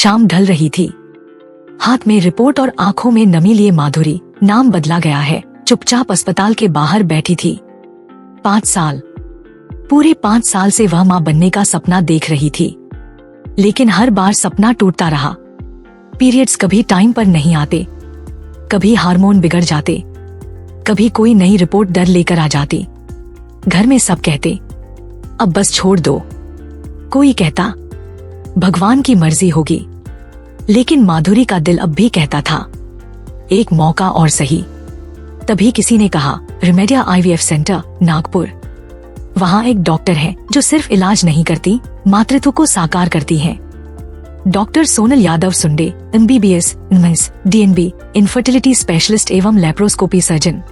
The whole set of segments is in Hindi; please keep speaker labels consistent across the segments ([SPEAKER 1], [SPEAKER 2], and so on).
[SPEAKER 1] शाम ढल रही थी। हाथ में रिपोर्ट और आंखों में नमी लिए माधुरी, नाम बदला गया है, चुपचाप अस्पताल के बाहर बैठी थी। 5 साल, पूरे 5 साल से वह मां बनने का सपना देख रही थी, लेकिन हर बार सपना टूटता रहा। पीरियड्स कभी टाइम पर नहीं आते, कभी हार्मोन बिगड़ जाते, कभी कोई नई रिपोर्ट डर लेकर आ जाती। घर में सब कहते अब बस छोड़ दो, कोई कहता भगवान की मर्जी होगी, लेकिन माधुरी का दिल अब भी कहता था एक मौका और सही। तभी किसी ने कहा रिमेडिया IVF सेंटर, नागपुर। वहां एक डॉक्टर है जो सिर्फ इलाज नहीं करती, मातृत्व को साकार करती है। Doctor Sonal Yadav Sunde, MBBS, DNB, infertility specialist एवं लेप्रोस्कोपी सर्जन।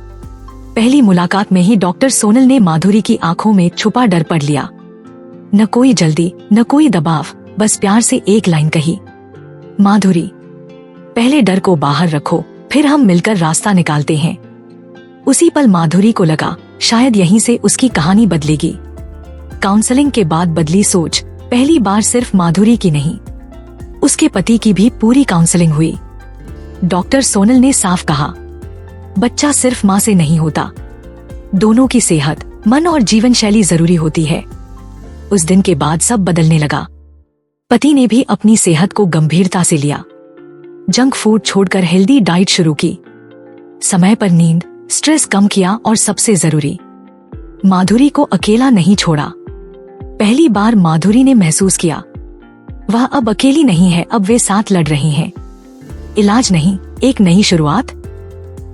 [SPEAKER 1] पहली मुलाकात में ही डॉक्टर सोनल ने माधुरी की आंखों में छुपा डर पढ़ लिया। न कोई जल्दी, न कोई दबाव, बस प्यार से एक लाइन कही, माधुरी, पहले डर को बाहर रखो, फिर हम मिलकर रास्ता निकालते हैं। उसी पल माधुरी को लगा शायद यहीं से उसकी कहानी बदलेगी। काउंसलिंग के बाद बदली सोच, पहली बार सिर्फ माधुरी की नहीं, उसके पति की भी पूरी काउंसलिंग हुई। डॉक्टर सोनल ने साफ कहा बच्चा सिर्फ मां से नहीं होता, दोनों की सेहत, मन और जीवन शैली जरूरी होती है। उस दिन के बाद सब बदलने लगा। पति ने भी अपनी सेहत को गंभीरता से लिया, जंक फूड छोड़कर हेल्दी डाइट शुरू की, समय पर नींद, स्ट्रेस कम किया और सबसे जरूरी, माधुरी को अकेला नहीं छोड़ा। पहली बार माधुरी ने महसूस किया वह अब अकेली नहीं है, अब वे साथ लड़ रही हैं। इलाज नहीं, एक नई शुरुआत।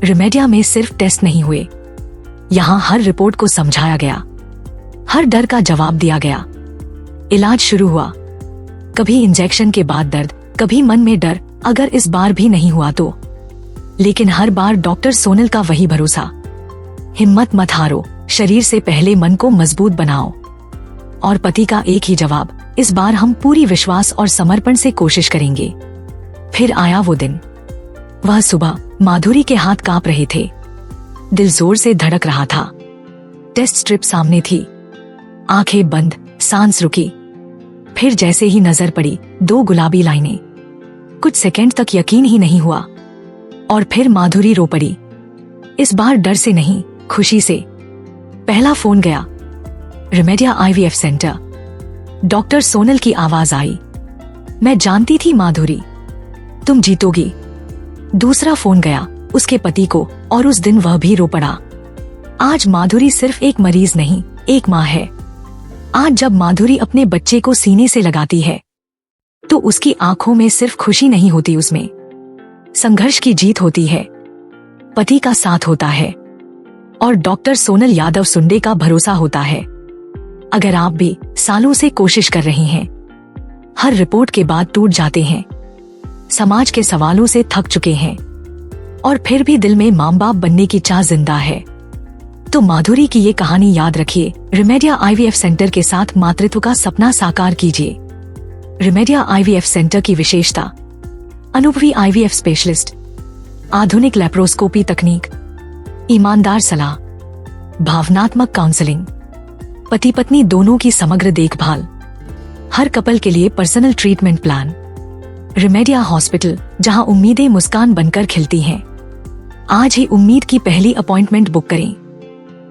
[SPEAKER 1] रिमेडिया में सिर्फ टेस्ट नहीं हुए, यहाँ हर रिपोर्ट को समझाया गया, हर डर का जवाब दिया गया। इलाज शुरू हुआ, कभी इंजेक्शन के बाद दर्द, कभी मन में डर, अगर इस बार भी नहीं हुआ तो। लेकिन हर बार डॉक्टर सोनल का वही भरोसा, हिम्मत मत हारो, शरीर से पहले मन को मजबूत बनाओ। और पति का एक ही जवाब, इस बार हम पूरी विश्वास और समर्पण से कोशिश करेंगे। फिर आया वो दिन, वह सुबह, माधुरी के हाथ कांप रहे थे, दिल जोर से धड़क रहा था। टेस्ट स्ट्रिप सामने थी, आंखें बंद, सांस रुकी। फिर जैसे ही नजर पड़ी, 2 गुलाबी लाइनें। कुछ सेकंड तक यकीन ही नहीं हुआ, और फिर माधुरी रो पड़ी। इस बार डर से नहीं, खुशी से। पहला फोन गया, रिमेडिया IVF सेंटर। डॉक्टर सोनल की आवाज आई, मैं जानती थी माधुरी, तुम जीतोगी। दूसरा फोन गया उसके पति को, और उस दिन वह भी रो पड़ा। आज माधुरी सिर्फ एक मरीज नहीं, एक माँ है। आज जब माधुरी अपने बच्चे को सीने से लगाती है, तो उसकी आंखों में सिर्फ खुशी नहीं होती, उसमें संघर्ष की जीत होती है, पति का साथ होता है, और डॉक्टर सोनल यादव सुंडे का भरोसा होता है। अगर आप भी सालों से कोशिश कर रही हैं, हर रिपोर्ट के बाद टूट जाते हैं, समाज के सवालों से थक चुके हैं, और फिर भी दिल में मां बाप बनने की चाह जिंदा है, तो माधुरी की ये कहानी याद रखिए। रिमेडिया IVF सेंटर के साथ मातृत्व का सपना साकार कीजिए। रिमेडिया IVF सेंटर की विशेषता, अनुभवी IVF स्पेशलिस्ट, आधुनिक लेप्रोस्कोपी तकनीक, ईमानदार सलाह, भावनात्मक काउंसलिंग, पति पत्नी दोनों की समग्र देखभाल, हर कपल के लिए पर्सनल ट्रीटमेंट प्लान। रिमेडिया हॉस्पिटल, जहां उम्मीदें मुस्कान बनकर खिलती हैं। आज ही उम्मीद की पहली अपॉइंटमेंट बुक करें।